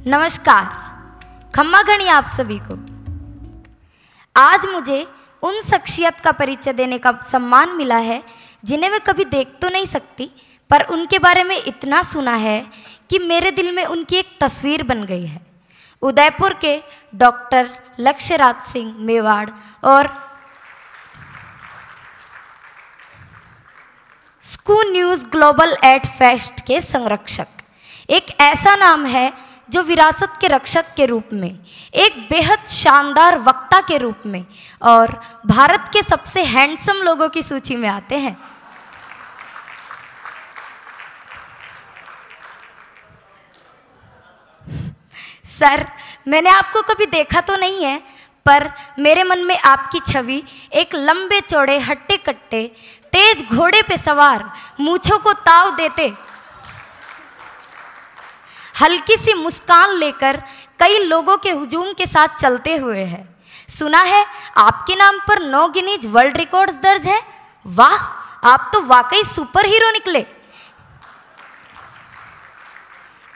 नमस्कार, खम्मा घणी आप सभी को। आज मुझे उन शख्सियत का परिचय देने का सम्मान मिला है जिन्हें मैं कभी देख तो नहीं सकती, पर उनके बारे में इतना सुना है कि मेरे दिल में उनकी एक तस्वीर बन गई है। उदयपुर के डॉक्टर लक्ष्यराज सिंह मेवाड़ और school news global ed fest के संरक्षक। एक ऐसा नाम है जो विरासत के रक्षक के रूप में, एक बेहद शानदार वक्ता के रूप में और भारत के सबसे हैंडसम लोगों की सूची में आते हैं। सर, मैंने आपको कभी देखा तो नहीं है, पर मेरे मन में आपकी छवि एक लंबे चौड़े हट्टे कट्टे तेज घोड़े पे सवार, मूंछों को ताव देते, हल्की सी मुस्कान लेकर कई लोगों के हुजूम के साथ चलते हुए है। सुना है आपके नाम पर 9 गिनीज वर्ल्ड रिकॉर्ड्स दर्ज है। वाह, आप तो वाकई सुपर हीरो निकले।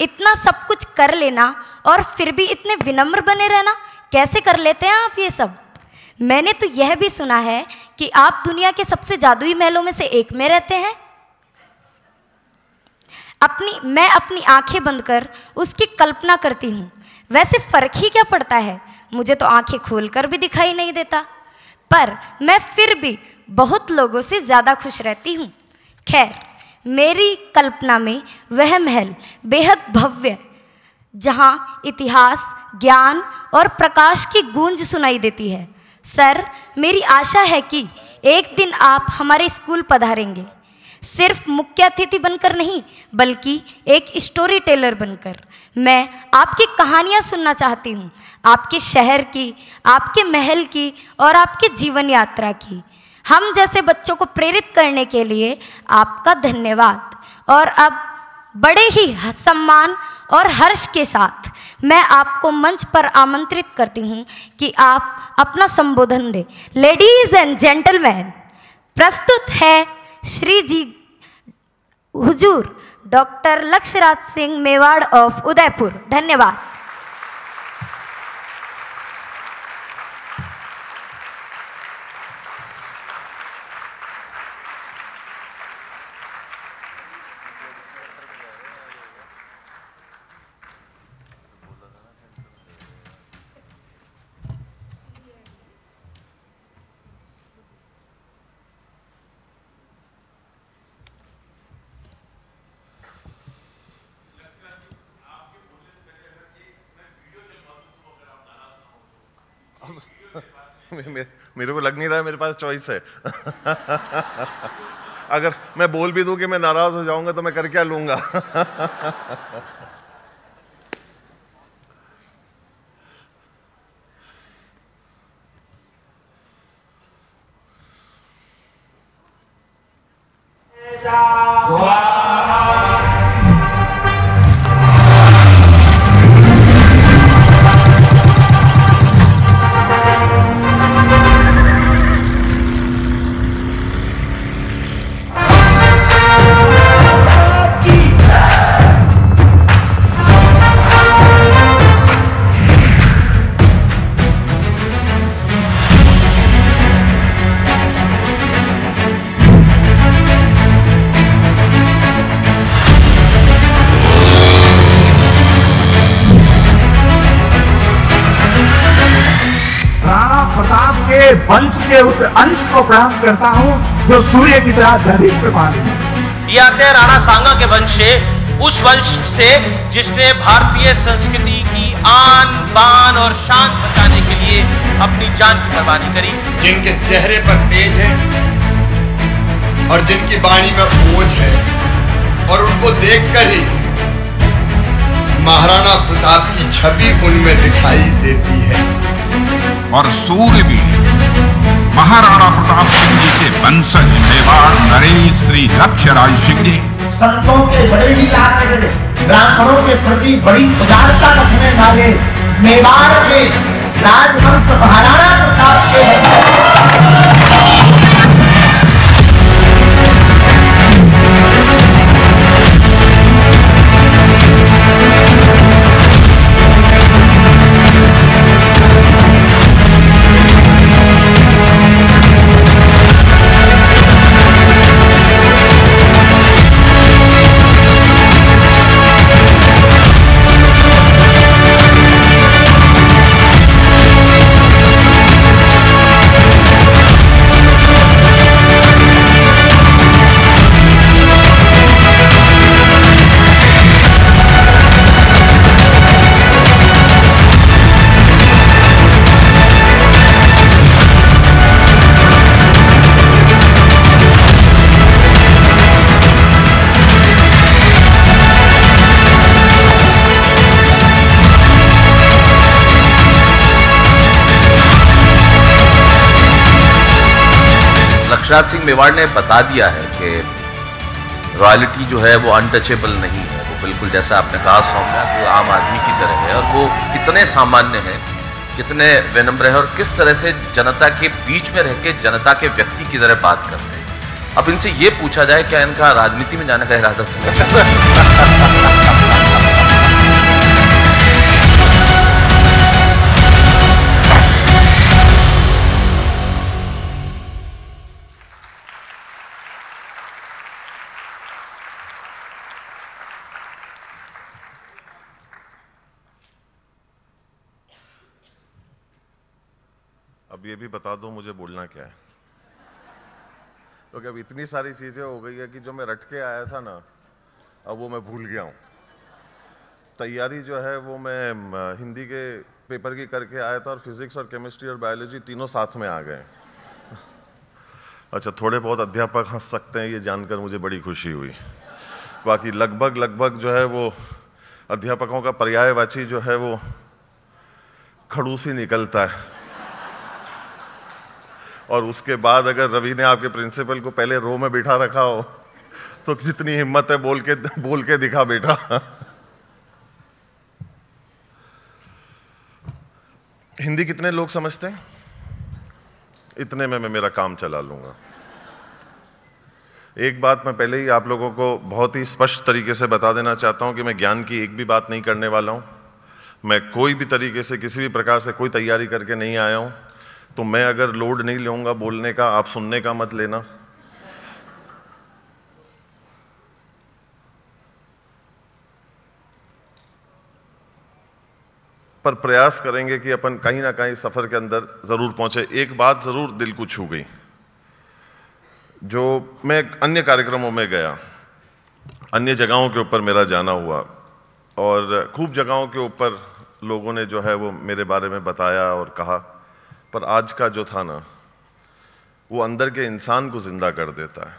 इतना सब कुछ कर लेना और फिर भी इतने विनम्र बने रहना, कैसे कर लेते हैं आप ये सब? मैंने तो यह भी सुना है कि आप दुनिया के सबसे जादुई महलों में से एक में रहते हैं। मैं अपनी आंखें बंद कर उसकी कल्पना करती हूँ। वैसे फर्क ही क्या पड़ता है, मुझे तो आंखें खोलकर भी दिखाई नहीं देता, पर मैं फिर भी बहुत लोगों से ज़्यादा खुश रहती हूँ। खैर, मेरी कल्पना में वह महल बेहद भव्य, जहाँ इतिहास, ज्ञान और प्रकाश की गूंज सुनाई देती है। सर, मेरी आशा है कि एक दिन आप हमारे स्कूल पधारेंगे, सिर्फ मुख्य अतिथि बनकर नहीं, बल्कि एक स्टोरी टेलर बनकर। मैं आपकी कहानियाँ सुनना चाहती हूँ, आपके शहर की, आपके महल की और आपके जीवन यात्रा की। हम जैसे बच्चों को प्रेरित करने के लिए आपका धन्यवाद। और अब बड़े ही सम्मान और हर्ष के साथ मैं आपको मंच पर आमंत्रित करती हूँ कि आप अपना संबोधन दें। लेडीज एंड जेंटलमैन, प्रस्तुत है श्री जी हुजूर डॉक्टर लक्ष्यराज सिंह मेवाड़ ऑफ उदयपुर। धन्यवाद। मेरे को लग नहीं रहा है मेरे पास चॉइस है। अगर मैं बोल भी दूं कि मैं नाराज हो जाऊंगा तो मैं कर क्या लूंगा। वंश के उस अंश को प्रणाम करता हूँ जो सूर्य की तरह धरती पर पानी है। ये आते हैं राणा सांगा के वंश से, उस वंश से जिसने भारतीय संस्कृति की आन बान और शान बचाने के लिए अपनी जान की कुर्बानी करी। जिनके चेहरे पर तेज है और जिनकी वाणी में ओज है, और उनको देखकर ही महाराणा प्रताप की छवि उनमें दिखाई देती है। और सूर्य भी महाराणा प्रताप सिंह जी के वंशज मेवाड़ नरेश श्री लक्ष्यराज सिंह जी संतों के बड़े ही ब्राह्मणों के प्रति बड़ी उदारता रखने वाले मेवाड़ के राजवंश महाराणा प्रताप के अक्षराज सिंह मेवाड़ ने बता दिया है कि रॉयल्टी जो है वो अनटचेबल नहीं है, वो बिल्कुल जैसा आपने कहा सौम्या वो आम आदमी की तरह है, और वो कितने सामान्य हैं, कितने विनम्र हैं और किस तरह से जनता के बीच में रह के जनता के व्यक्ति की तरह बात करते हैं। अब इनसे ये पूछा जाए क्या इनका राजनीति में जाने का इरादा है? अब ये भी बता दो मुझे बोलना क्या है, क्योंकि अब इतनी सारी चीजें हो गई है कि जो मैं रट के आया था ना अब वो मैं भूल गया हूँ। तैयारी जो है वो मैं हिंदी के पेपर की करके आया था और फिजिक्स और केमिस्ट्री और बायोलॉजी तीनों साथ में आ गए। अच्छा, थोड़े बहुत अध्यापक हंस सकते हैं ये जानकर मुझे बड़ी खुशी हुई, बाकी लगभग जो है वो अध्यापकों का पर्यायवाची जो है वो खड़ूस ही निकलता है। और उसके बाद अगर रवि ने आपके प्रिंसिपल को पहले रो में बिठा रखा हो तो जितनी हिम्मत है बोल के दिखा बेटा। हिंदी कितने लोग समझते हैं? इतने में मैं मेरा काम चला लूंगा। एक बात मैं पहले ही आप लोगों को बहुत ही स्पष्ट तरीके से बता देना चाहता हूं कि मैं ज्ञान की एक भी बात नहीं करने वाला हूं। मैं कोई भी तरीके से किसी भी प्रकार से कोई तैयारी करके नहीं आया हूं, तो मैं अगर लोड नहीं लूंगा बोलने का, आप सुनने का मत लेना। पर प्रयास करेंगे कि अपन कहीं ना कहीं सफर के अंदर जरूर पहुंचे। एक बात जरूर दिल को छू गई, जो मैं अन्य कार्यक्रमों में गया, अन्य जगहों के ऊपर मेरा जाना हुआ और खूब जगहों के ऊपर लोगों ने जो है वो मेरे बारे में बताया और कहा, पर आज का जो था ना वो अंदर के इंसान को जिंदा कर देता है।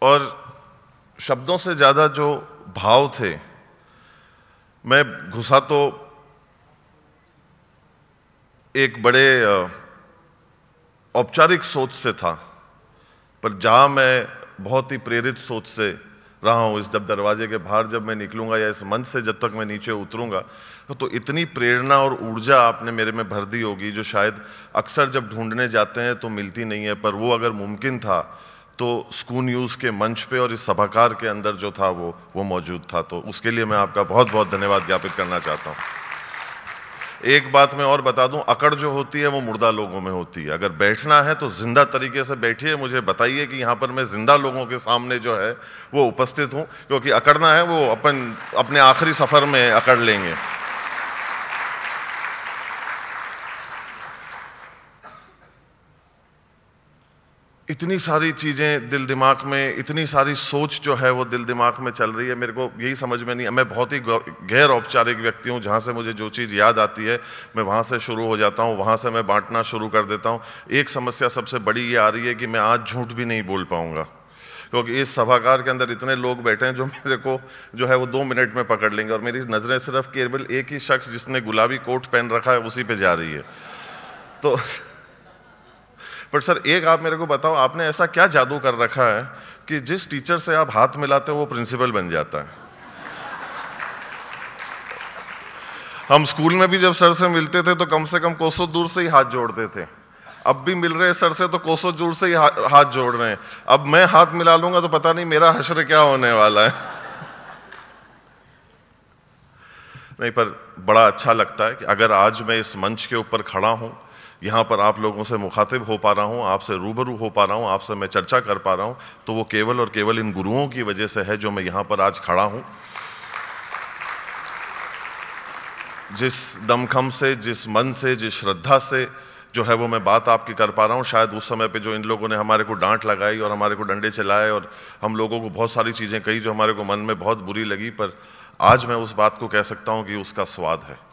और शब्दों से ज्यादा जो भाव थे, मैं घुसा तो एक बड़े औपचारिक सोच से था, पर जहां मैं बहुत ही प्रेरित सोच से रहा हूं, इस जब दरवाजे के बाहर जब मैं निकलूंगा या इस मंच से जब तक मैं नीचे उतरूंगा, तो इतनी प्रेरणा और ऊर्जा आपने मेरे में भर दी होगी जो शायद अक्सर जब ढूंढने जाते हैं तो मिलती नहीं है। पर वो अगर मुमकिन था तो स्कूल न्यूज़ के मंच पे और इस सभागार के अंदर जो था वो मौजूद था, तो उसके लिए मैं आपका बहुत बहुत धन्यवाद ज्ञापित करना चाहता हूँ। एक बात मैं और बता दूं, अकड़ जो होती है वो मुर्दा लोगों में होती है। अगर बैठना है तो जिंदा तरीके से बैठिए, मुझे बताइए कि यहाँ पर मैं जिंदा लोगों के सामने जो है वो उपस्थित हूँ, क्योंकि अकड़ना है वो अपन अपने आखिरी सफर में अकड़ लेंगे। इतनी सारी चीज़ें दिल दिमाग में, इतनी सारी सोच जो है वो दिल दिमाग में चल रही है, मेरे को यही समझ में नहीं। मैं बहुत ही गैर औपचारिक व्यक्ति हूँ, जहाँ से मुझे जो चीज़ याद आती है मैं वहाँ से शुरू हो जाता हूँ, वहाँ से मैं बांटना शुरू कर देता हूँ। एक समस्या सबसे बड़ी ये आ रही है कि मैं आज झूठ भी नहीं बोल पाऊँगा, क्योंकि इस सभागार के अंदर इतने लोग बैठे हैं जो मेरे को जो है वो 2 मिनट में पकड़ लेंगे, और मेरी नज़रें सिर्फ केवल एक ही शख्स जिसने गुलाबी कोट पहन रखा है उसी पे जा रही है। तो पर सर एक आप मेरे को बताओ, आपने ऐसा क्या जादू कर रखा है कि जिस टीचर से आप हाथ मिलाते हो वो प्रिंसिपल बन जाता है? हम स्कूल में भी जब सर से मिलते थे तो कम से कम कोसों दूर से ही हाथ जोड़ते थे, अब भी मिल रहे हैं सर से तो कोसों दूर से ही हाथ जोड़ रहे हैं। अब मैं हाथ मिला लूंगा तो पता नहीं मेरा हश्र क्या होने वाला है। नहीं, पर बड़ा अच्छा लगता है कि अगर आज मैं इस मंच के ऊपर खड़ा हूं, यहाँ पर आप लोगों से मुखातिब हो पा रहा हूँ, आपसे रूबरू हो पा रहा हूँ, आपसे मैं चर्चा कर पा रहा हूँ, तो वो केवल और केवल इन गुरुओं की वजह से है जो मैं यहाँ पर आज खड़ा हूँ। जिस दमखम से, जिस मन से, जिस श्रद्धा से जो है वो मैं बात आपकी कर पा रहा हूँ, शायद उस समय पे जो इन लोगों ने हमारे को डांट लगाई और हमारे को डंडे चलाए और हम लोगों को बहुत सारी चीज़ें कही जो हमारे को मन में बहुत बुरी लगी, पर आज मैं उस बात को कह सकता हूँ कि उसका स्वाद है।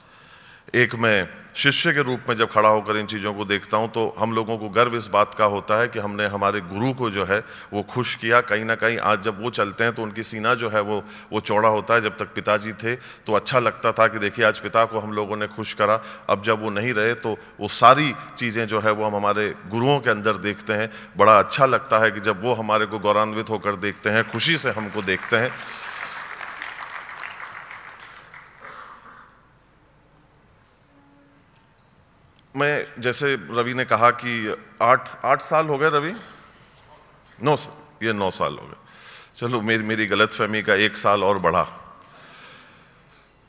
एक मैं शिष्य के रूप में जब खड़ा होकर इन चीज़ों को देखता हूं तो हम लोगों को गर्व इस बात का होता है कि हमने हमारे गुरु को जो है वो खुश किया। कहीं ना कहीं आज जब वो चलते हैं तो उनकी सीना जो है वो चौड़ा होता है। जब तक पिताजी थे तो अच्छा लगता था कि देखिए आज पिता को हम लोगों ने खुश करा। अब जब वो नहीं रहे तो वो सारी चीज़ें जो है वो हम हमारे गुरुओं के अंदर देखते हैं। बड़ा अच्छा लगता है कि जब वो हमारे को गौरवान्वित होकर देखते हैं, खुशी से हमको देखते हैं। मैं जैसे रवि ने कहा कि 8 साल हो गए रवि, 9 साल हो गए। चलो मेरी गलतफहमी का 1 साल और बढ़ा।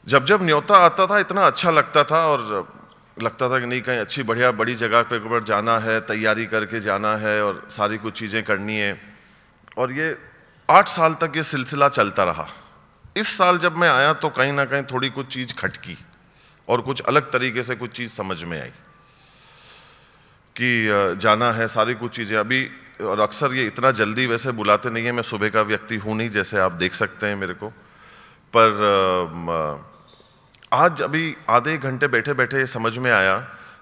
जब न्योता आता था इतना अच्छा लगता था और लगता था कि नहीं कहीं अच्छी बढ़िया बड़ी जगह पे जाना है, तैयारी करके जाना है और सारी कुछ चीज़ें करनी है। और ये 8 साल तक ये सिलसिला चलता रहा। इस साल जब मैं आया तो कहीं ना कहीं थोड़ी कुछ चीज़ खटकी और कुछ अलग तरीके से कुछ चीज़ समझ में आई कि जाना है, सारी कुछ चीज़ें अभी। और अक्सर ये इतना जल्दी वैसे बुलाते नहीं है, मैं सुबह का व्यक्ति हूँ नहीं, जैसे आप देख सकते हैं मेरे को। पर आज अभी आधे घंटे बैठे बैठे ये समझ में आया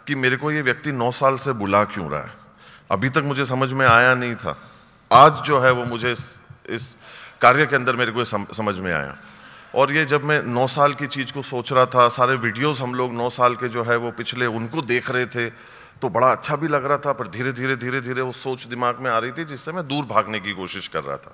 कि मेरे को ये व्यक्ति 9 साल से बुला क्यों रहा है। अभी तक मुझे समझ में आया नहीं था। आज जो है वो मुझे इस कार्य के अंदर मेरे को समझ में आया। और ये जब मैं 9 साल की चीज़ को सोच रहा था, सारे वीडियोस हम लोग 9 साल के जो है वो पिछले उनको देख रहे थे तो बड़ा अच्छा भी लग रहा था। पर धीरे धीरे वो सोच दिमाग में आ रही थी जिससे मैं दूर भागने की कोशिश कर रहा था।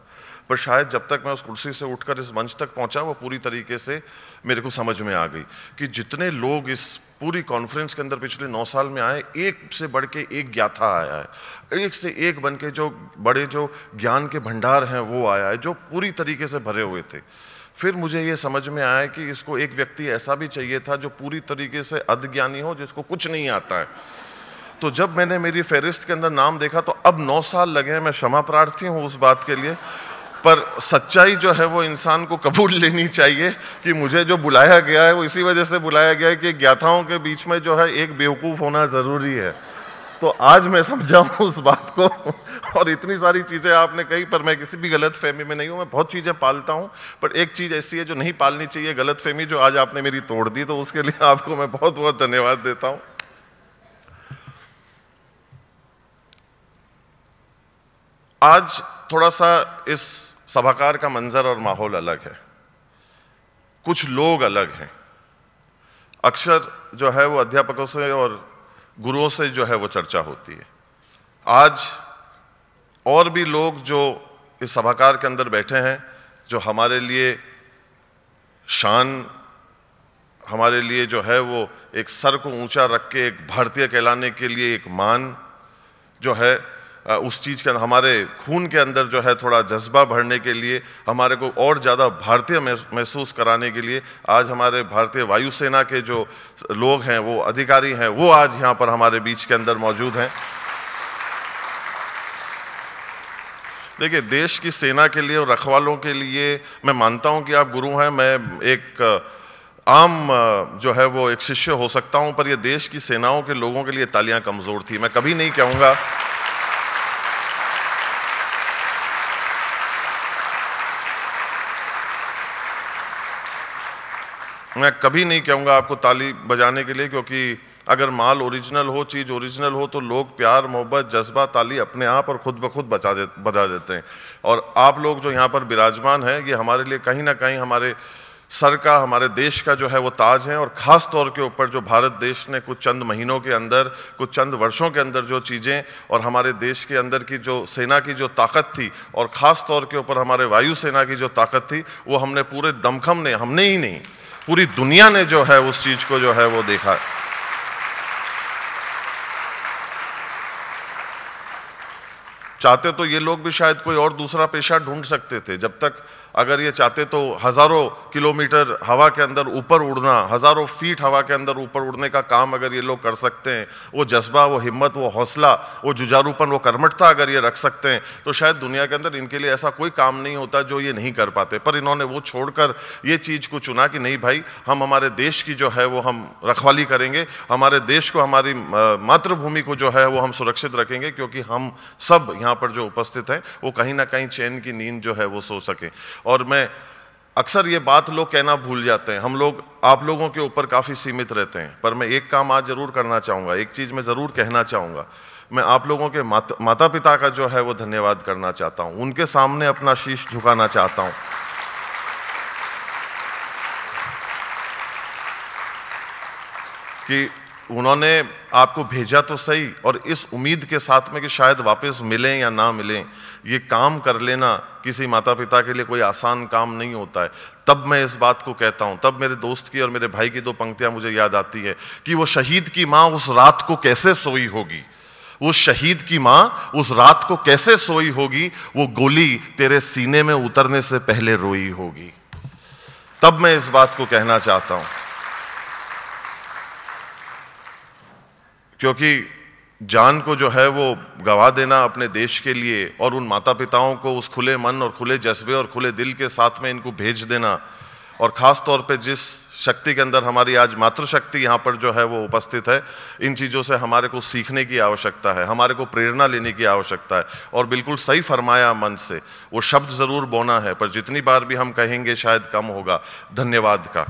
पर शायद जब तक मैं उस कुर्सी से उठकर इस मंच तक पहुंचा वो पूरी तरीके से मेरे को समझ में आ गई कि जितने लोग इस पूरी कॉन्फ्रेंस के अंदर पिछले 9 साल में आए, एक से बढ़ के एक ज्ञाता आया है, एक से एक बन के जो बड़े जो ज्ञान के भंडार हैं वो आया है, जो पूरी तरीके से भरे हुए थे। फिर मुझे ये समझ में आया कि इसको एक व्यक्ति ऐसा भी चाहिए था जो पूरी तरीके से अज्ञानी हो, जिसको कुछ नहीं आता है। तो जब मैंने मेरी फहरिस्त के अंदर नाम देखा तो अब 9 साल लगे हैं। मैं क्षमा प्रार्थी हूँ उस बात के लिए, पर सच्चाई जो है वो इंसान को कबूल लेनी चाहिए कि मुझे जो बुलाया गया है वो इसी वजह से बुलाया गया है कि ज्ञाताओं के बीच में जो है एक बेवकूफ़ होना ज़रूरी है। तो आज मैं समझा हूँ उस बात को। और इतनी सारी चीज़ें आपने कही, पर मैं किसी भी गलत फहमी में नहीं हूँ। मैं बहुत चीज़ें पालता हूँ, पर एक चीज़ ऐसी है जो नहीं पालनी चाहिए, गलत फहमी, जो आज आपने मेरी तोड़ दी। तो उसके लिए आपको मैं बहुत बहुत धन्यवाद देता हूँ। आज थोड़ा सा इस सभाकार का मंजर और माहौल अलग है, कुछ लोग अलग हैं। अक्सर जो है वो अध्यापकों से और गुरुओं से जो है वो चर्चा होती है। आज और भी लोग जो इस सभाकार के अंदर बैठे हैं, जो हमारे लिए शान, हमारे लिए जो है वो एक सर को ऊंचा रख के एक भारतीय कहलाने के लिए एक मान जो है उस चीज़ के हमारे खून के अंदर जो है थोड़ा जज्बा भरने के लिए, हमारे को और ज़्यादा भारतीय महसूस कराने के लिए आज हमारे भारतीय वायुसेना के जो लोग हैं, वो अधिकारी हैं, वो आज यहाँ पर हमारे बीच के अंदर मौजूद हैं। देखिए, देश की सेना के लिए और रखवालों के लिए मैं मानता हूँ कि आप गुरु हैं, मैं एक आम जो है वो एक शिष्य हो सकता हूँ, पर ये देश की सेनाओं के लोगों के लिए तालियां कमज़ोर थी। मैं कभी नहीं कहूँगा आपको ताली बजाने के लिए, क्योंकि अगर माल ओरिजिनल हो, चीज़ ओरिजिनल हो, तो लोग प्यार, मोहब्बत, जज्बा, ताली अपने आप और ख़ुद ब खुद बजा देते हैं। और आप लोग जो यहाँ पर विराजमान हैं, ये हमारे लिए कहीं ना कहीं हमारे सर का, हमारे देश का जो है वो ताज है। और ख़ास तौर के ऊपर जो भारत देश ने कुछ चंद महीनों के अंदर, कुछ चंद वर्षों के अंदर जो चीज़ें, और हमारे देश के अंदर की जो सेना की जो ताकत थी, और ख़ास तौर के ऊपर हमारे वायुसेना की जो ताकत थी, वो हमने पूरे दमखम ने, हमने ही नहीं, पूरी दुनिया ने जो है उस चीज़ को जो है वो देखा। चाहते तो ये लोग भी शायद कोई और दूसरा पेशा ढूंढ सकते थे। जब तक अगर ये चाहते तो हज़ारों किलोमीटर हवा के अंदर ऊपर उड़ना, हज़ारों फीट हवा के अंदर ऊपर उड़ने का काम अगर ये लोग कर सकते हैं, वो जज्बा, वो हिम्मत, वो हौसला, वो जुझारूपन, वो कर्मठता अगर ये रख सकते हैं, तो शायद दुनिया के अंदर इनके लिए ऐसा कोई काम नहीं होता जो ये नहीं कर पाते। पर इन्होंने वो छोड़कर ये चीज़ को चुना कि नहीं भाई, हम हमारे देश की जो है वो हम रखवाली करेंगे, हमारे देश को, हमारी मातृभूमि को जो है वो हम सुरक्षित रखेंगे, क्योंकि हम सब यहाँ पर जो उपस्थित हैं वो कहीं ना कहीं चैन की नींद जो है वो सो सकें। और मैं अक्सर ये बात लोग कहना भूल जाते हैं, हम लोग आप लोगों के ऊपर काफ़ी सीमित रहते हैं, पर मैं एक काम आज ज़रूर करना चाहूँगा, एक चीज़ मैं ज़रूर कहना चाहूँगा। मैं आप लोगों के माता पिता का जो है वो धन्यवाद करना चाहता हूँ, उनके सामने अपना शीश झुकाना चाहता हूँ कि उन्होंने आपको भेजा तो सही, और इस उम्मीद के साथ में कि शायद वापस मिलें या ना मिलें। ये काम कर लेना किसी माता पिता के लिए कोई आसान काम नहीं होता है। तब मैं इस बात को कहता हूँ, तब मेरे दोस्त की और मेरे भाई की 2 पंक्तियां मुझे याद आती है कि वो शहीद की माँ उस रात को कैसे सोई होगी, वो शहीद की माँ उस रात को कैसे सोई होगी, वो गोली तेरे सीने में उतरने से पहले रोई होगी। तब मैं इस बात को कहना चाहता हूं, क्योंकि जान को जो है वो गवा देना अपने देश के लिए, और उन माता पिताओं को उस खुले मन और खुले जज्बे और खुले दिल के साथ में इनको भेज देना, और ख़ास तौर पे जिस शक्ति के अंदर हमारी आज मातृशक्ति यहाँ पर जो है वो उपस्थित है, इन चीज़ों से हमारे को सीखने की आवश्यकता है, हमारे को प्रेरणा लेने की आवश्यकता है। और बिल्कुल सही फरमाया मन से, वो शब्द ज़रूर बोना है, पर जितनी बार भी हम कहेंगे शायद कम होगा धन्यवाद का।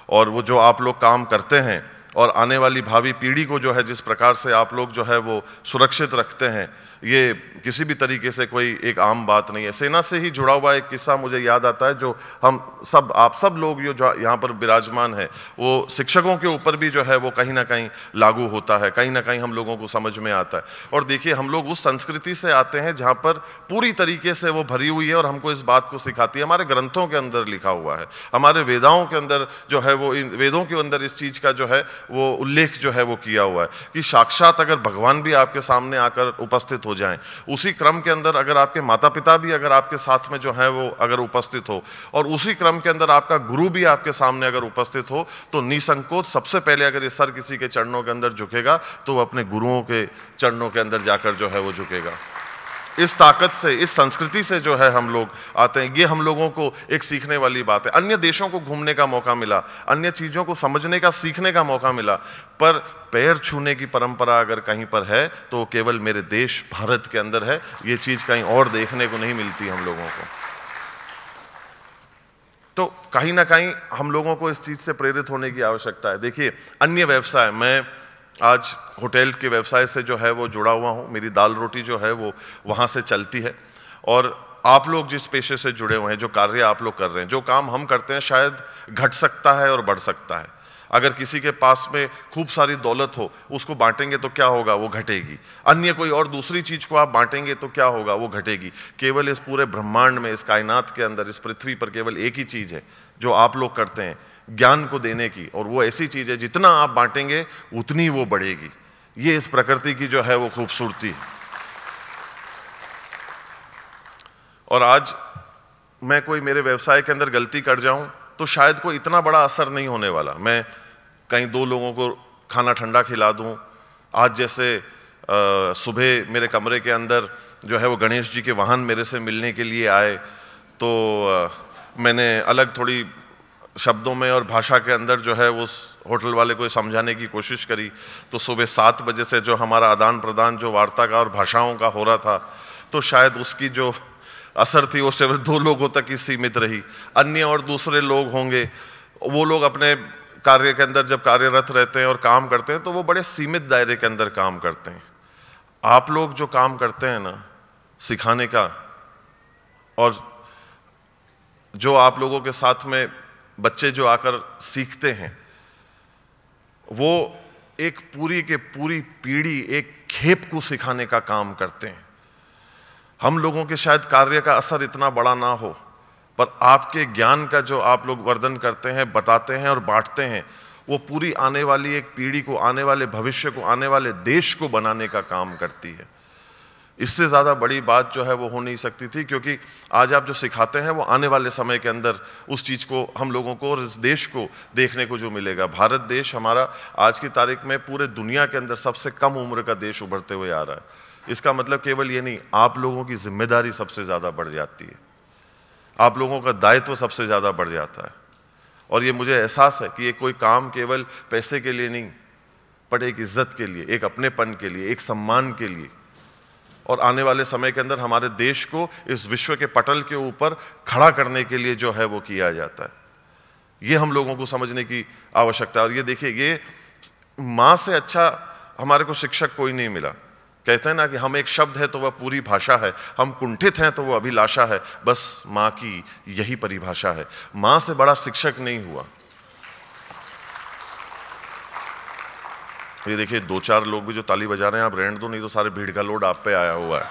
और वो जो आप लोग काम करते हैं और आने वाली भावी पीढ़ी को जो है जिस प्रकार से आप लोग जो है वो सुरक्षित रखते हैं, ये किसी भी तरीके से कोई एक आम बात नहीं है। सेना से ही जुड़ा हुआ एक किस्सा मुझे याद आता है, जो हम सब आप सब लोग जो यहाँ पर विराजमान है, वो शिक्षकों के ऊपर भी जो है वो कहीं ना कहीं लागू होता है, कहीं ना कहीं हम लोगों को समझ में आता है। और देखिए, हम लोग उस संस्कृति से आते हैं जहाँ पर पूरी तरीके से वो भरी हुई है और हमको इस बात को सिखाती है, हमारे ग्रंथों के अंदर लिखा हुआ है, हमारे वेदाओं के अंदर जो है वो, इन वेदों के अंदर इस चीज़ का जो है वो उल्लेख जो है वो किया हुआ है कि साक्षात अगर भगवान भी आपके सामने आकर उपस्थित हो जाएं, उसी क्रम के अंदर अगर आपके माता पिता भी अगर आपके साथ में जो है वो अगर उपस्थित हो, और उसी क्रम के अंदर आपका गुरु भी आपके सामने अगर उपस्थित हो, तो निसंकोच सबसे पहले अगर ये सर किसी के चरणों के अंदर झुकेगा तो वो अपने गुरुओं के चरणों के अंदर जाकर जो है वो झुकेगा। इस ताकत से, इस संस्कृति से जो है हम लोग आते हैं। ये हम लोगों को एक सीखने वाली बात है। अन्य देशों को घूमने का मौका मिला, अन्य चीज़ों को समझने का, सीखने का मौका मिला, पर पैर छूने की परंपरा अगर कहीं पर है तो केवल मेरे देश भारत के अंदर है। ये चीज़ कहीं और देखने को नहीं मिलती हम लोगों को। तो कहीं ना कहीं हम लोगों को इस चीज़ से प्रेरित होने की आवश्यकता है। देखिए, अन्य व्यवसाय, मैं आज होटल के व्यवसाय से जो है वो जुड़ा हुआ हूँ, मेरी दाल रोटी जो है वो वहाँ से चलती है। और आप लोग जिस पेशे से जुड़े हुए हैं, जो कार्य आप लोग कर रहे हैं, जो काम हम करते हैं, शायद घट सकता है और बढ़ सकता है। अगर किसी के पास में खूब सारी दौलत हो, उसको बांटेंगे तो क्या होगा, वो घटेगी। अन्य कोई और दूसरी चीज़ को आप बांटेंगे तो क्या होगा, वो घटेगी। केवल इस पूरे ब्रह्मांड में, इस कायनात के अंदर, इस पृथ्वी पर केवल एक ही चीज़ है जो आप लोग करते हैं, ज्ञान को देने की, और वो ऐसी चीज़ है जितना आप बांटेंगे उतनी वो बढ़ेगी। ये इस प्रकृति की जो है वो खूबसूरती है। और आज मैं कोई मेरे व्यवसाय के अंदर गलती कर जाऊं तो शायद कोई इतना बड़ा असर नहीं होने वाला। मैं कहीं 2 लोगों को खाना ठंडा खिला दूं। आज जैसे सुबह मेरे कमरे के अंदर जो है वो गणेश जी के वाहन मेरे से मिलने के लिए आए, तो मैंने अलग थोड़ी शब्दों में और भाषा के अंदर जो है वो होटल वाले को समझाने की कोशिश करी। तो सुबह 7 बजे से जो हमारा आदान प्रदान जो वार्ता का और भाषाओं का हो रहा था, तो शायद उसकी जो असर थी वो सिर्फ 2 लोगों तक ही सीमित रही। अन्य और दूसरे लोग होंगे, वो लोग अपने कार्य के अंदर जब कार्यरत रहते हैं और काम करते हैं तो वो बड़े सीमित दायरे के अंदर काम करते हैं। आप लोग जो काम करते हैं ना सिखाने का, और जो आप लोगों के साथ में बच्चे जो आकर सीखते हैं, वो एक पूरी के पूरी पीढ़ी, एक खेप को सिखाने का काम करते हैं। हम लोगों के शायद कार्य का असर इतना बड़ा ना हो, पर आपके ज्ञान का जो आप लोग वर्धन करते हैं, बताते हैं और बांटते हैं, वो पूरी आने वाली एक पीढ़ी को, आने वाले भविष्य को, आने वाले देश को बनाने का काम करती है। इससे ज़्यादा बड़ी बात जो है वो हो नहीं सकती थी, क्योंकि आज आप जो सिखाते हैं वो आने वाले समय के अंदर उस चीज़ को हम लोगों को और इस देश को देखने को जो मिलेगा। भारत देश हमारा आज की तारीख में पूरे दुनिया के अंदर सबसे कम उम्र का देश उभरते हुए आ रहा है। इसका मतलब केवल ये नहीं, आप लोगों की जिम्मेदारी सबसे ज़्यादा बढ़ जाती है, आप लोगों का दायित्व सबसे ज़्यादा बढ़ जाता है। और ये मुझे एहसास है कि ये कोई काम केवल पैसे के लिए नहीं, पर एक इज्जत के लिए, एक अपनेपन के लिए, एक सम्मान के लिए। और आने वाले समय के अंदर हमारे देश को इस विश्व के पटल के ऊपर खड़ा करने के लिए जो है वो किया जाता है। ये हम लोगों को समझने की आवश्यकता है। और ये देखिए, ये माँ से अच्छा हमारे को शिक्षक कोई नहीं मिला। कहते हैं ना कि हम एक शब्द है तो वह पूरी भाषा है, हम कुंठित हैं तो वह अभिलाषा है, बस माँ की यही परिभाषा है। माँ से बड़ा शिक्षक नहीं हुआ। ये देखिए, 2-4 लोग भी जो ताली बजा रहे हैं, आप रहने दो, नहीं तो सारे भीड़ का लोड आप पे आया हुआ है।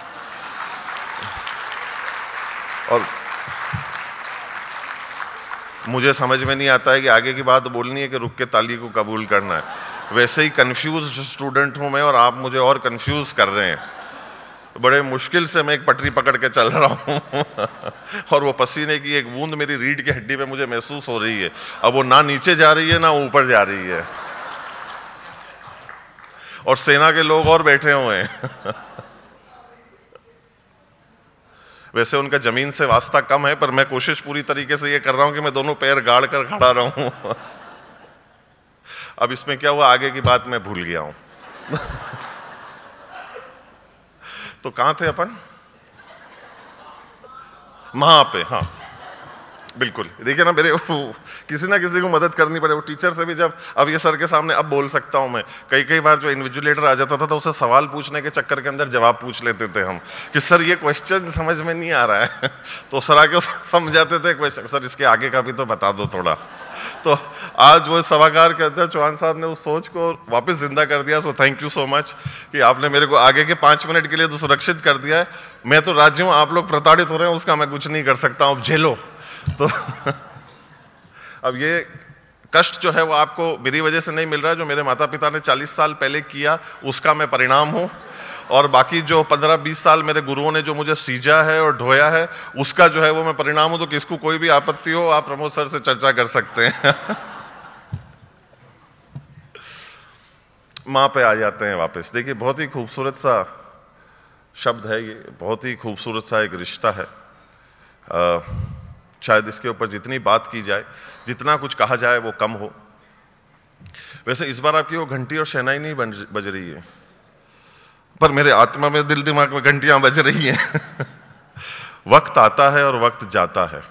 और मुझे समझ में नहीं आता है कि आगे की बात बोलनी है कि रुक के ताली को कबूल करना है। वैसे ही कंफ्यूज्ड स्टूडेंट हूं मैं, और आप मुझे और कंफ्यूज कर रहे हैं। बड़े मुश्किल से मैं एक पटरी पकड़ के चल रहा हूं और वो पसीने की एक बूंद मेरी रीढ़ की हड्डी पे मुझे महसूस हो रही है। अब वो ना नीचे जा रही है ना ऊपर जा रही है, और सेना के लोग और बैठे हुए हैं वैसे उनका जमीन से वास्ता कम है, पर मैं कोशिश पूरी तरीके से ये कर रहा हूं कि मैं दोनों पैर गाड़ कर खड़ा रहूं अब इसमें क्या हुआ, आगे की बात मैं भूल गया हूं तो कहां थे अपन? वहां पे, हाँ बिल्कुल। देखिए ना, मेरे किसी ना किसी को मदद करनी पड़े। वो टीचर से भी जब अब ये सर के सामने अब बोल सकता हूं मैं, कई बार जो इन्विजिलेटर आ जाता था तो उसे सवाल पूछने के चक्कर के अंदर जवाब पूछ लेते थे हम कि सर ये क्वेश्चन समझ में नहीं आ रहा है तो सर आके समझाते थे क्वेश्चन, सर इसके आगे का भी तो बता दो थोड़ा। तो आज वो सभागार के अध्यक्ष चौहान साहब ने उस सोच को वापस जिंदा कर दिया। So thank you so much कि आपने मेरे को आगे के 5 मिनट के लिए तो सुरक्षित कर दिया है। मैं तो राज्य हूं, आप लोग प्रताड़ित हो रहे हैं, उसका मैं कुछ नहीं कर सकता हूं, झेलो। तो अब ये कष्ट जो है वो आपको मेरी वजह से नहीं मिल रहा है, जो मेरे माता पिता ने 40 साल पहले किया उसका मैं परिणाम हूं, और बाकी जो 15-20 साल मेरे गुरुओं ने जो मुझे सींचा है और ढोया है उसका जो है वो मैं परिणाम हूं। तो किसको कोई भी आपत्ति हो, आप प्रमोद सर से चर्चा कर सकते हैं मां पे आ जाते हैं वापस। देखिए, बहुत ही खूबसूरत सा शब्द है ये, बहुत ही खूबसूरत सा एक रिश्ता है। शायद इसके ऊपर जितनी बात की जाए, जितना कुछ कहा जाए वो कम हो। वैसे इस बार आपकी वो घंटी और शहनाई नहीं बज रही है, पर मेरे आत्मा में, दिल दिमाग में घंटियां बज रही हैं वक्त आता है और वक्त जाता है,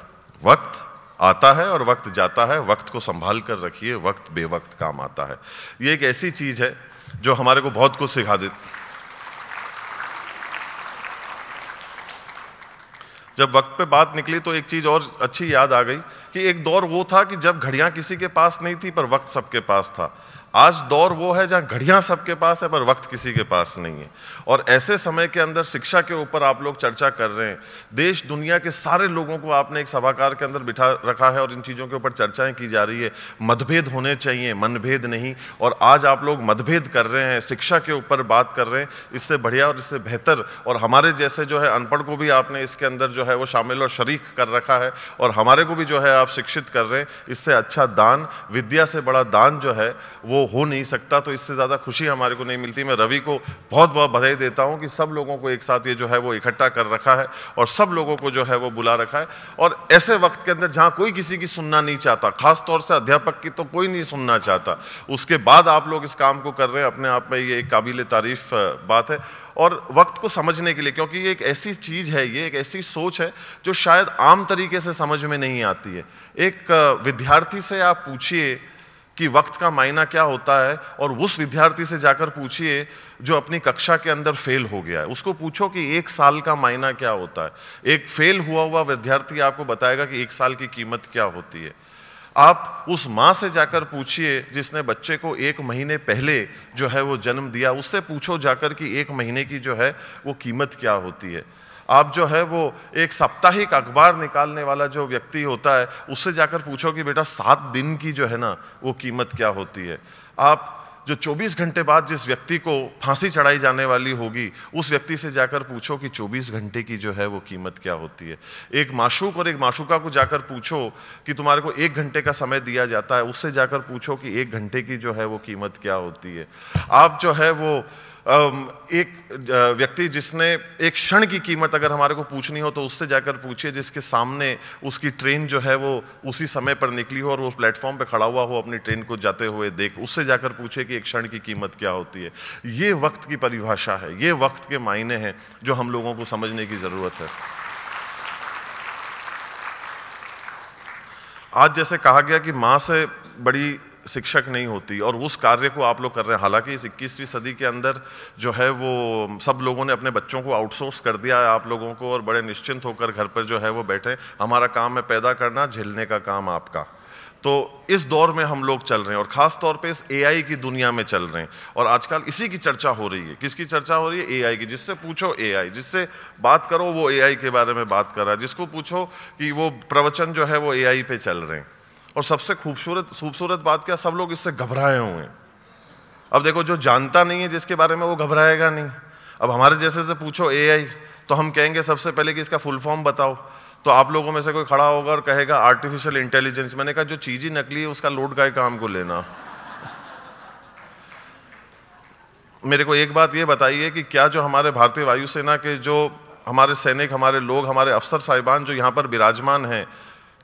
वक्त आता है और वक्त जाता है, वक्त को संभाल कर रखिए, वक्त बेवक्त काम आता है। ये एक ऐसी चीज है जो हमारे को बहुत कुछ सिखा देती। जब वक्त पे बात निकली तो एक चीज और अच्छी याद आ गई कि एक दौर वो था कि जब घड़ियां किसी के पास नहीं थी पर वक्त सबके पास था। आज दौर वो है जहां घड़ियां सबके पास है पर वक्त किसी के पास नहीं है। और ऐसे समय के अंदर शिक्षा के ऊपर आप लोग चर्चा कर रहे हैं। देश दुनिया के सारे लोगों को आपने एक सभागार के अंदर बिठा रखा है और इन चीज़ों के ऊपर चर्चाएं की जा रही है। मतभेद होने चाहिए, मनभेद नहीं। और आज आप लोग मतभेद कर रहे हैं, शिक्षा के ऊपर बात कर रहे हैं। इससे बढ़िया और इससे बेहतर, और हमारे जैसे जो है अनपढ़ को भी आपने इसके अंदर जो है वो शामिल और शरीक कर रखा है, और हमारे को भी जो है आप शिक्षित कर रहे हैं। इससे अच्छा दान, विद्या से बड़ा दान जो है वो हो नहीं सकता। तो इससे ज़्यादा खुशी हमारे को नहीं मिलती। मैं रवि को बहुत बहुत बधाई देता हूं कि सब लोगों को एक साथ ये जो है वो इकट्ठा कर रखा है और सब लोगों को जो है वो बुला रखा है। और ऐसे वक्त के अंदर जहां कोई किसी की सुनना नहीं चाहता, खास तौर से अध्यापक की तो कोई नहीं सुनना चाहता, उसके बाद आप लोग इस काम को कर रहे हैं, अपने आप में ये एक काबिल तारीफ बात है। और वक्त को समझने के लिए, क्योंकि ये एक ऐसी चीज़ है, ये एक ऐसी सोच है जो शायद आम तरीके से समझ में नहीं आती है। एक विद्यार्थी से आप पूछिए कि वक्त का मायना क्या होता है, और उस विद्यार्थी से जाकर पूछिए जो अपनी कक्षा के अंदर फेल हो गया है, उसको पूछो कि 1 साल का मायना क्या होता है। एक फेल हुआ विद्यार्थी आपको बताएगा कि 1 साल की कीमत क्या होती है। आप उस माँ से जाकर पूछिए जिसने बच्चे को 1 महीने पहले जो है वो जन्म दिया, उससे पूछो जाकर कि 1 महीने की जो है वो कीमत क्या होती है। आप जो है वो एक साप्ताहिक अखबार निकालने वाला जो व्यक्ति होता है, उससे जाकर पूछो कि बेटा 7 दिन की जो है ना वो कीमत क्या होती है। आप जो 24 घंटे बाद जिस व्यक्ति को फांसी चढ़ाई जाने वाली होगी, उस व्यक्ति से जाकर पूछो कि 24 घंटे की जो है वो कीमत क्या होती है। एक माशूक और एक माशूका को जाकर पूछो कि तुम्हारे को 1 घंटे का समय दिया जाता है, उससे जाकर पूछो कि 1 घंटे की जो है वो कीमत क्या होती है। आप जो है वो एक व्यक्ति जिसने एक क्षण की कीमत अगर हमारे को पूछनी हो तो उससे जाकर पूछिए जिसके सामने उसकी ट्रेन जो है वो उसी समय पर निकली हो और वो प्लेटफॉर्म पे खड़ा हुआ हो अपनी ट्रेन को जाते हुए देख, उससे जाकर पूछिए कि एक क्षण की कीमत क्या होती है। ये वक्त की परिभाषा है, ये वक्त के मायने हैं जो हम लोगों को समझने की जरूरत है। आज जैसे कहा गया कि माँ से बड़ी शिक्षक नहीं होती, और उस कार्य को आप लोग कर रहे हैं। हालांकि इस 21वीं सदी के अंदर जो है वो सब लोगों ने अपने बच्चों को आउटसोर्स कर दिया है आप लोगों को, और बड़े निश्चिंत होकर घर पर जो है वो बैठे, हमारा काम है पैदा करना, झेलने का काम आपका। तो इस दौर में हम लोग चल रहे हैं और ख़ास तौर पे इस एआई की दुनिया में चल रहे हैं। और आजकल इसी की चर्चा हो रही है। किसकी चर्चा हो रही है? एआई की। जिससे पूछो एआई, जिससे बात करो वो एआई के बारे में बात कर रहा है, जिसको पूछो कि वो प्रवचन जो है वो एआई पे चल रहे हैं। और सबसे खूबसूरत बात क्या, सब लोग इससे घबराए हुए हैं। अब देखो, जो जानता नहीं है जिसके बारे में वो घबराएगा नहीं। अब हमारे जैसे से पूछो एआई तो हम कहेंगे सबसे पहले कि इसका फुल फॉर्म बताओ, तो आप लोगों में से कोई खड़ा होगा और कहेगा आर्टिफिशियल इंटेलिजेंस। मैंने कहा जो चीज ही नकली है उसका लोड का काम को लेना। मेरे को एक बात ये बताइए कि क्या जो हमारे भारतीय वायुसेना के जो हमारे सैनिक, हमारे लोग, हमारे अफसर साहिबान जो यहाँ पर विराजमान हैं,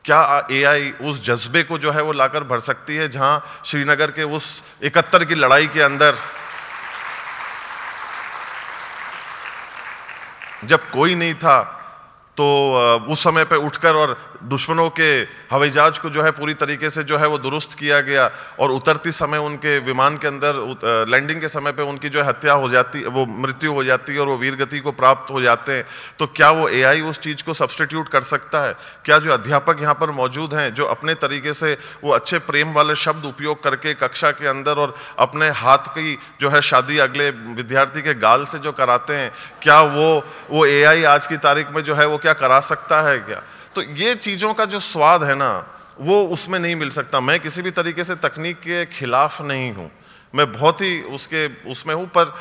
क्या एआई उस जज्बे को जो है वो लाकर भर सकती है जहां श्रीनगर के उस 71 की लड़ाई के अंदर जब कोई नहीं था तो उस समय पे उठकर और दुश्मनों के हवाई जहाज को जो है पूरी तरीके से जो है वो दुरुस्त किया गया, और उतरती समय उनके विमान के अंदर लैंडिंग के समय पे उनकी जो है हत्या हो जाती, वो मृत्यु हो जाती है और वो वीर गति को प्राप्त हो जाते हैं। तो क्या वो एआई उस चीज़ को सब्स्टिट्यूट कर सकता है? क्या जो अध्यापक यहाँ पर मौजूद हैं जो अपने तरीके से वो अच्छे प्रेम वाले शब्द उपयोग करके कक्षा के अंदर और अपने हाथ की जो है शादी अगले विद्यार्थी के गाल से जो कराते हैं, क्या वो एआई आज की तारीख में जो है वो क्या करा सकता है क्या? तो ये चीज़ों का जो स्वाद है ना वो उसमें नहीं मिल सकता। मैं किसी भी तरीके से तकनीक के खिलाफ नहीं हूँ, मैं बहुत ही उसमें हूँ, पर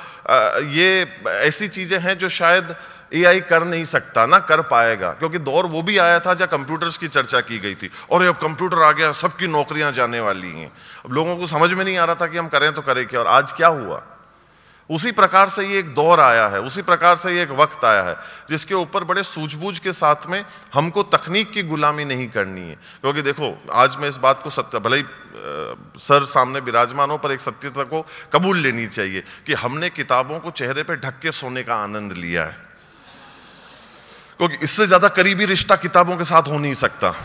ये ऐसी चीज़ें हैं जो शायद एआई कर नहीं सकता, ना कर पाएगा। क्योंकि दौर वो भी आया था जब कंप्यूटर्स की चर्चा की गई थी, और अब कंप्यूटर आ गया, सबकी नौकरियां जाने वाली हैं। अब लोगों को समझ में नहीं आ रहा था कि हम करें तो करें क्या, और आज क्या हुआ। उसी प्रकार से ये एक दौर आया है, उसी प्रकार से ये एक वक्त आया है जिसके ऊपर बड़े सूझबूझ के साथ में हमको तकनीक की गुलामी नहीं करनी है। क्योंकि देखो, आज मैं इस बात को सत्य, भले ही सर सामने विराजमान हो, पर एक सत्यता को कबूल लेनी चाहिए कि हमने किताबों को चेहरे पे ढक के सोने का आनंद लिया है, क्योंकि इससे ज्यादा करीबी रिश्ता किताबों के साथ हो नहीं सकता।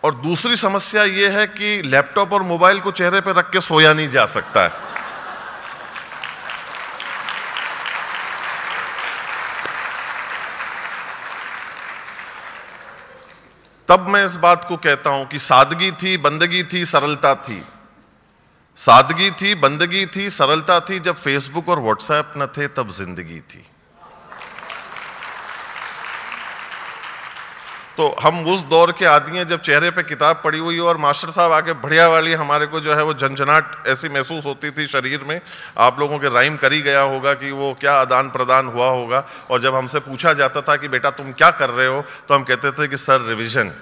और दूसरी समस्या यह है कि लैपटॉप और मोबाइल को चेहरे पे रख के सोया नहीं जा सकता है। तब मैं इस बात को कहता हूं कि सादगी थी, बंदगी थी, सरलता थी। सादगी थी, बंदगी थी, सरलता थी। जब फेसबुक और व्हाट्सएप न थे तब जिंदगी थी। तो हम उस दौर के आदमी हैं जब चेहरे पे किताब पड़ी हुई हो और मास्टर साहब आके बढ़िया वाली हमारे को जो है वो झंझनाहट ऐसी महसूस होती थी शरीर में। आप लोगों के राइम कर ही गया होगा कि वो क्या आदान प्रदान हुआ होगा। और जब हमसे पूछा जाता था कि बेटा तुम क्या कर रहे हो, तो हम कहते थे कि सर रिविजन।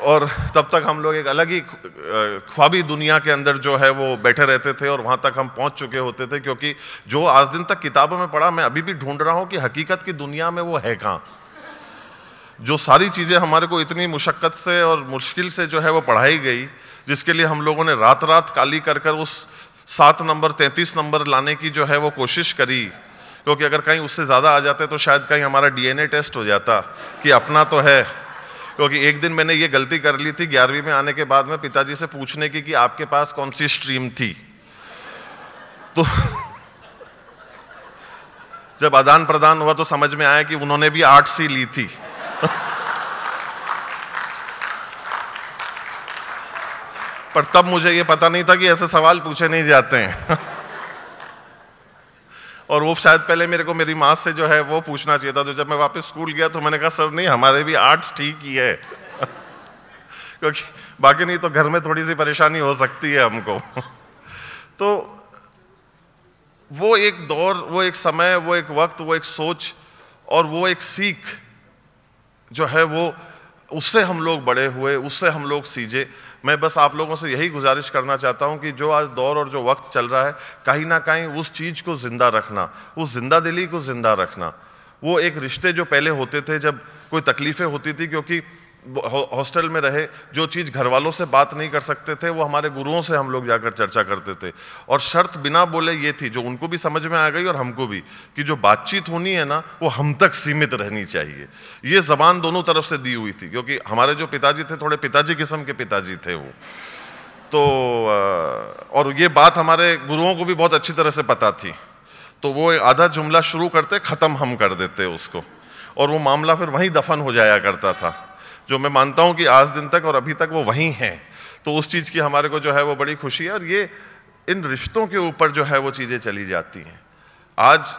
और तब तक हम लोग एक अलग ही ख्वाबी दुनिया के अंदर जो है वो बैठे रहते थे, और वहां तक हम पहुंच चुके होते थे। क्योंकि जो आज दिन तक किताबों में पढ़ा, मैं अभी भी ढूंढ रहा हूं कि हकीकत की दुनिया में वो है कहां। जो सारी चीज़ें हमारे को इतनी मुशक्क़त से और मुश्किल से जो है वो पढ़ाई गई, जिसके लिए हम लोगों ने रात रात काली कर कर उस 7 नंबर 33 नंबर लाने की जो है वो कोशिश करी। क्योंकि अगर कहीं उससे ज़्यादा आ जाते तो शायद कहीं हमारा डीएनए टेस्ट हो जाता कि अपना तो है। क्योंकि एक दिन मैंने ये गलती कर ली थी 11वीं में आने के बाद में पिताजी से पूछने की कि आपके पास कौन सी स्ट्रीम थी। तो जब आदान प्रदान हुआ तो समझ में आया कि उन्होंने भी आर्ट्स ही ली थी। पर तब मुझे ये पता नहीं था कि ऐसे सवाल पूछे नहीं जाते हैं। और वो शायद पहले मेरे को मेरी माँ से जो है वो पूछना चाहिए था। तो जब मैं वापस स्कूल गया तो मैंने कहा सर नहीं, हमारे भी आर्ट्स ठीक ही है। क्योंकि बाकी नहीं तो घर में थोड़ी सी परेशानी हो सकती है हमको। तो वो एक दौर, वो एक समय, वो एक वक्त, वो एक सोच और वो एक सीख जो है वो, उससे हम लोग बड़े हुए, उससे हम लोग सीखे। मैं बस आप लोगों से यही गुजारिश करना चाहता हूं कि जो आज दौर और जो वक्त चल रहा है, कहीं ना कहीं उस चीज़ को जिंदा रखना, उस जिंदा दिली को जिंदा रखना। वो एक रिश्ते जो पहले होते थे, जब कोई तकलीफ़ें होती थी, क्योंकि हॉस्टल में रहे, जो चीज़ घर वालों से बात नहीं कर सकते थे वो हमारे गुरुओं से हम लोग जाकर चर्चा करते थे। और शर्त बिना बोले ये थी, जो उनको भी समझ में आ गई और हमको भी, कि जो बातचीत होनी है ना वो हम तक सीमित रहनी चाहिए। ये ज़बान दोनों तरफ से दी हुई थी, क्योंकि हमारे जो पिताजी थे थोड़े पिताजी किस्म के पिताजी थे वो तो, और ये बात हमारे गुरुओं को भी बहुत अच्छी तरह से पता थी। तो वो आधा जुमला शुरू करते, ख़त्म हम कर देते उसको, और वो मामला फिर वहीं दफन हो जाया करता था, जो मैं मानता हूं कि आज दिन तक और अभी तक वो वहीं हैं। तो उस चीज़ की हमारे को जो है वो बड़ी खुशी है। और ये इन रिश्तों के ऊपर जो है वो चीज़ें चली जाती हैं। आज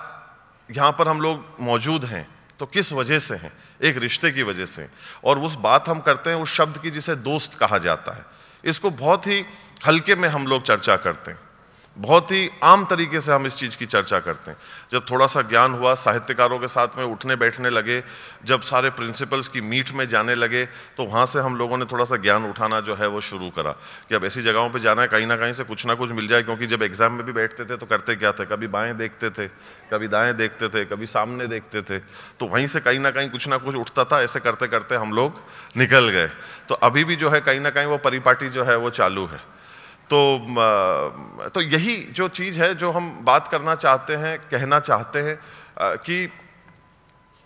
यहाँ पर हम लोग मौजूद हैं तो किस वजह से हैं? एक रिश्ते की वजह से। और उस बात हम करते हैं उस शब्द की जिसे दोस्त कहा जाता है। इसको बहुत ही हल्के में हम लोग चर्चा करते हैं, बहुत ही आम तरीके से हम इस चीज़ की चर्चा करते हैं। जब थोड़ा सा ज्ञान हुआ, साहित्यकारों के साथ में उठने बैठने लगे, जब सारे प्रिंसिपल्स की मीट में जाने लगे, तो वहाँ से हम लोगों ने थोड़ा सा ज्ञान उठाना जो है वो शुरू करा कि अब ऐसी जगहों पे जाना है, कहीं ना कहीं से कुछ ना कुछ मिल जाए। क्योंकि जब एग्जाम में भी बैठते थे तो करते क्या थे, कभी बाएँ देखते थे, कभी दाएँ देखते थे, कभी सामने देखते थे, तो वहीं से कहीं ना कहीं उठता था। ऐसे करते करते हम लोग निकल गए। तो अभी भी जो है कहीं ना कहीं वो परिपाटी जो है वो चालू है। तो यही जो चीज़ है जो हम बात करना चाहते हैं, कहना चाहते हैं कि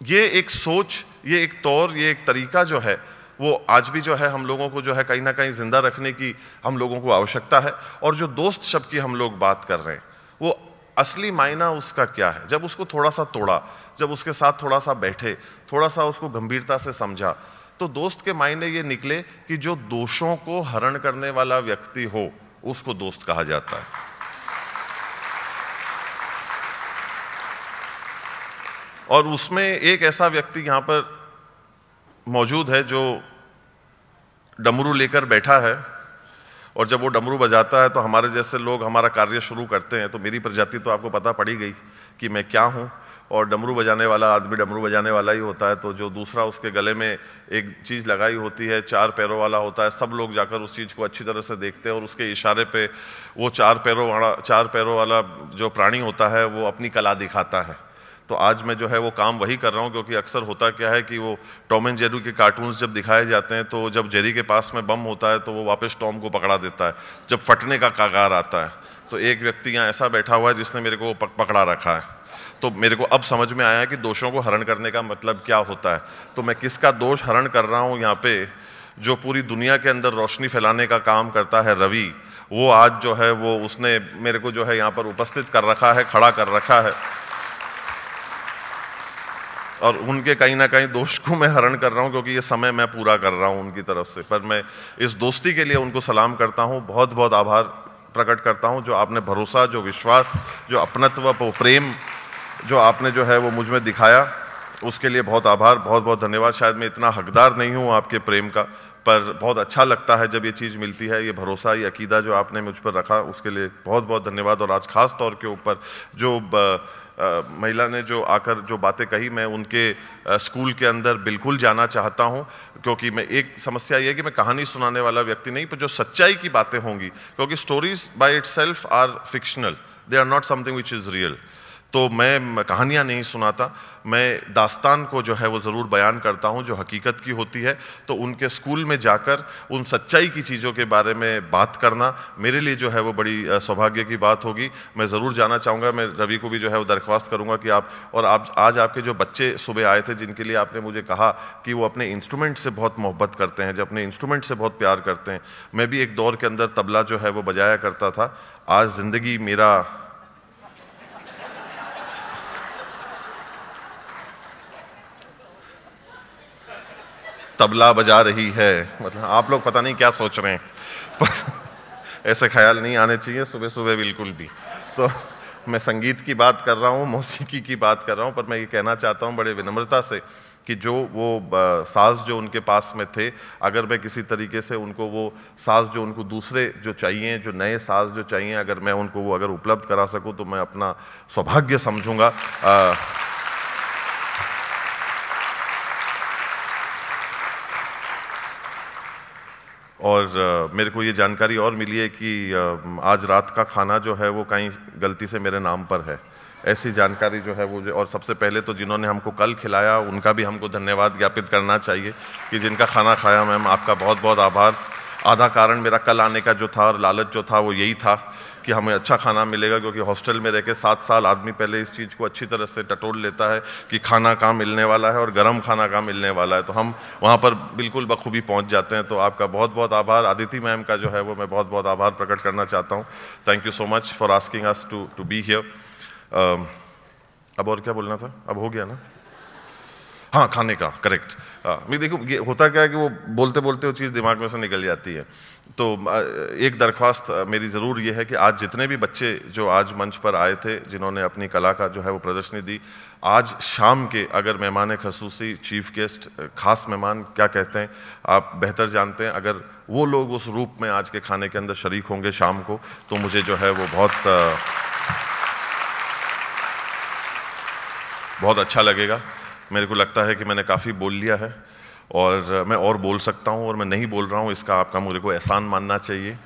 ये एक सोच, ये एक तौर, ये एक तरीका जो है वो आज भी जो है हम लोगों को जो है कहीं ना कहीं जिंदा रखने की हम लोगों को आवश्यकता है। और जो दोस्त शब्द की हम लोग बात कर रहे हैं, वो असली मायना उसका क्या है? जब उसको थोड़ा सा तोड़ा, जब उसके साथ थोड़ा सा बैठे, थोड़ा सा उसको गंभीरता से समझा, तो दोस्त के मायने ये निकले कि जो दोषों को हरण करने वाला व्यक्ति हो उसको दोस्त कहा जाता है। और उसमें एक ऐसा व्यक्ति यहां पर मौजूद है जो डमरू लेकर बैठा है, और जब वो डमरू बजाता है तो हमारे जैसे लोग हमारा कार्य शुरू करते हैं। तो मेरी प्रजाति तो आपको पता पड़ी गई कि मैं क्या हूं, और डमरू बजाने वाला आदमी डमरू बजाने वाला ही होता है। तो जो दूसरा उसके गले में एक चीज़ लगाई होती है, 4 पैरों वाला होता है, सब लोग जाकर उस चीज़ को अच्छी तरह से देखते हैं और उसके इशारे पे वो 4 पैरों वाला जो प्राणी होता है वो अपनी कला दिखाता है। तो आज मैं जो है वो काम वही कर रहा हूँ, क्योंकि अक्सर होता क्या है कि वो टॉम एंड जेरी के कार्टून्स जब दिखाए जाते हैं तो जब जेरी के पास में बम होता है तो वो वापस टॉम को पकड़ा देता है। जब फटने का कगार आता है तो एक व्यक्ति यहाँ ऐसा बैठा हुआ है जिसने मेरे को पकड़ा रखा है। तो मेरे को अब समझ में आया कि दोषों को हरण करने का मतलब क्या होता है। तो मैं किसका दोष हरण कर रहा हूँ यहाँ पे? जो पूरी दुनिया के अंदर रोशनी फैलाने का काम करता है रवि, वो आज जो है वो उसने मेरे को जो है यहाँ पर उपस्थित कर रखा है, खड़ा कर रखा है, और उनके कहीं ना कहीं दोष को मैं हरण कर रहा हूँ, क्योंकि ये समय मैं पूरा कर रहा हूँ उनकी तरफ से। पर मैं इस दोस्ती के लिए उनको सलाम करता हूँ, बहुत बहुत आभार प्रकट करता हूँ। जो आपने भरोसा, जो विश्वास, जो अपनत्व, वो प्रेम जो आपने जो है वो मुझ में दिखाया, उसके लिए बहुत आभार, बहुत बहुत धन्यवाद। शायद मैं इतना हकदार नहीं हूँ आपके प्रेम का, पर बहुत अच्छा लगता है जब ये चीज़ मिलती है। ये भरोसा, ये अकीदा जो आपने मुझ पर रखा, उसके लिए बहुत बहुत धन्यवाद। और आज ख़ास तौर के ऊपर जो महिला ने जो आकर जो बातें कही, मैं उनके स्कूल के अंदर बिल्कुल जाना चाहता हूं, क्योंकि मैं एक समस्या ये है कि मैं कहानी सुनाने वाला व्यक्ति नहीं, पर जो सच्चाई की बातें होंगी, क्योंकि stories by itself are fictional, they are not something which is real. तो मैं कहानियाँ नहीं सुनाता, मैं दास्तान को जो है वो ज़रूर बयान करता हूँ जो हकीकत की होती है। तो उनके स्कूल में जाकर उन सच्चाई की चीज़ों के बारे में बात करना मेरे लिए जो है वो बड़ी सौभाग्य की बात होगी। मैं ज़रूर जाना चाहूँगा। मैं रवि को भी जो है वो दरख्वास्त करूँगा कि आप आज आपके जो बच्चे सुबह आए थे, जिनके लिए आपने मुझे कहा कि वो अपने इंस्ट्रूमेंट से बहुत मोहब्बत करते हैं, जो अपने इंस्ट्रूमेंट से बहुत प्यार करते हैं। मैं भी एक दौर के अंदर तबला जो है वो बजाया करता था। आज ज़िंदगी मेरा तबला बजा रही है, मतलब आप लोग पता नहीं क्या सोच रहे हैं, पर ऐसे ख्याल नहीं आने चाहिए सुबह सुबह बिल्कुल भी। तो मैं संगीत की बात कर रहा हूँ, मौसीकी की बात कर रहा हूँ, पर मैं ये कहना चाहता हूँ बड़े विनम्रता से कि जो वो साज जो उनके पास में थे, अगर मैं किसी तरीके से उनको वो साज जो उनको दूसरे जो चाहिए, जो नए साज जो चाहिए, अगर मैं उनको वो अगर उपलब्ध करा सकूँ तो मैं अपना सौभाग्य समझूंगा। और मेरे को ये जानकारी और मिली है कि आज रात का खाना जो है वो कहीं गलती से मेरे नाम पर है, ऐसी जानकारी जो है वो। और सबसे पहले तो जिन्होंने हमको कल खिलाया उनका भी हमको धन्यवाद ज्ञापित करना चाहिए कि जिनका खाना खाया, मैम आपका बहुत बहुत आभार। आधा कारण मेरा कल आने का जो था और लालच जो था वो यही था कि हमें अच्छा खाना मिलेगा, क्योंकि हॉस्टल में रह के 7 साल आदमी पहले इस चीज़ को अच्छी तरह से टटोल लेता है कि खाना कहाँ मिलने वाला है और गर्म खाना कहाँ मिलने वाला है, तो हम वहाँ पर बिल्कुल बखूबी पहुँच जाते हैं। तो आपका बहुत बहुत आभार। अदिति मैम का जो है वो मैं बहुत बहुत आभार प्रकट करना चाहता हूँ। Thank you so much for asking us to be here. अब और क्या बोलना था? अब हो गया ना? हाँ, खाने का, करेक्ट। मैं देखो ये होता क्या है कि वो बोलते बोलते वो चीज़ दिमाग में से निकल जाती है। तो एक दरख्वास्त मेरी ज़रूर ये है कि आज जितने भी बच्चे जो आज मंच पर आए थे, जिन्होंने अपनी कला का जो है वो प्रदर्शनी दी, आज शाम के अगर मेहमान खसूसी, चीफ गेस्ट, खास मेहमान क्या कहते हैं आप बेहतर जानते हैं, अगर वो लोग उस रूप में आज के खाने के अंदर शरीक होंगे शाम को, तो मुझे जो है वो बहुत अच्छा लगेगा। मेरे को लगता है कि मैंने काफ़ी बोल लिया है और मैं और बोल सकता हूँ, और मैं नहीं बोल रहा हूँ इसका आपका मुझे को एहसान मानना चाहिए।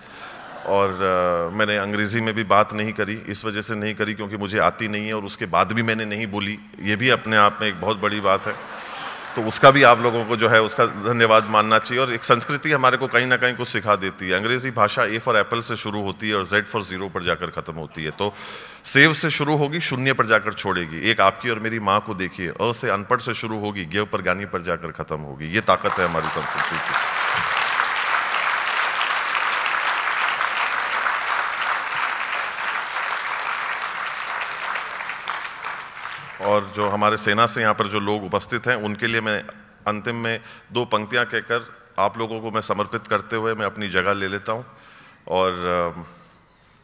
और मैंने अंग्रेज़ी में भी बात नहीं करी, इस वजह से नहीं करी क्योंकि मुझे आती नहीं है, और उसके बाद भी मैंने नहीं बोली, ये भी अपने आप में एक बहुत बड़ी बात है। तो उसका भी आप लोगों को जो है उसका धन्यवाद मानना चाहिए। और एक संस्कृति हमारे को कहीं ना कहीं कुछ सिखा देती है। अंग्रेज़ी भाषा A फॉर एप्पल से शुरू होती है और Z फॉर ज़ीरो पर जाकर ख़त्म होती है। तो सेव से शुरू होगी, शून्य पर जाकर छोड़ेगी। एक आपकी और मेरी माँ को देखिए, अ से अनपढ़ से शुरू होगी, ग पर गानी पर जाकर ख़त्म होगी। ये ताकत है हमारी संस्कृति की। और जो हमारे सेना से यहाँ पर जो लोग उपस्थित हैं उनके लिए मैं अंतिम में 2 पंक्तियाँ कहकर आप लोगों को मैं समर्पित करते हुए मैं अपनी जगह ले लेता हूँ। और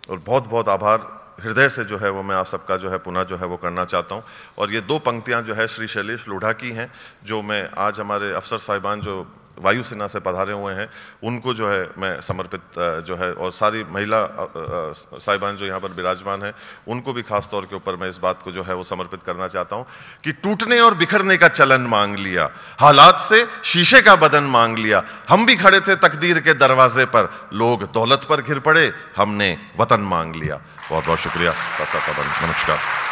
बहुत बहुत आभार हृदय से जो है वो मैं आप सबका जो है पुनः जो है वो करना चाहता हूँ। और ये 2 पंक्तियाँ जो है श्री शैलेश लोढ़ा की हैं, जो मैं आज हमारे अफसर साहिबान जो वायुसेना से पधारे हुए हैं उनको जो है मैं समर्पित जो है, और सारी महिला साहिबान जो यहाँ पर विराजमान हैं उनको भी खास तौर के ऊपर मैं इस बात को जो है वो समर्पित करना चाहता हूँ कि टूटने और बिखरने का चलन मांग लिया, हालात से शीशे का बदन मांग लिया, हम भी खड़े थे तकदीर के दरवाजे पर, लोग दौलत पर घिर पड़े, हमने वतन मांग लिया। बहुत बहुत शुक्रिया। नमस्कार।